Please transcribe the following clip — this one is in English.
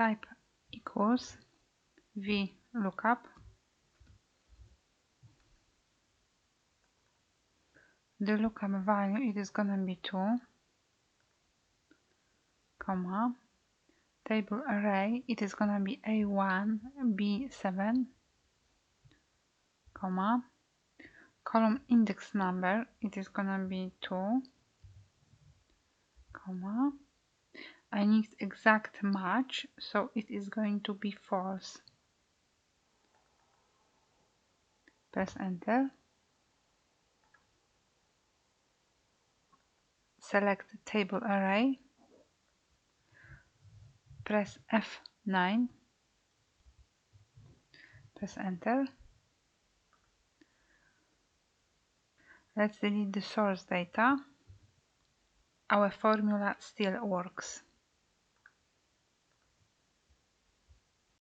type equals Vlookup. The lookup value, it is gonna be 2, comma, table array, it is gonna be A1, B7, comma, column index number, it is gonna be 2, comma, I need exact match, so it is going to be false. Press enter. Select table array. Press F9. Press enter. Let's delete the source data. Our formula still works.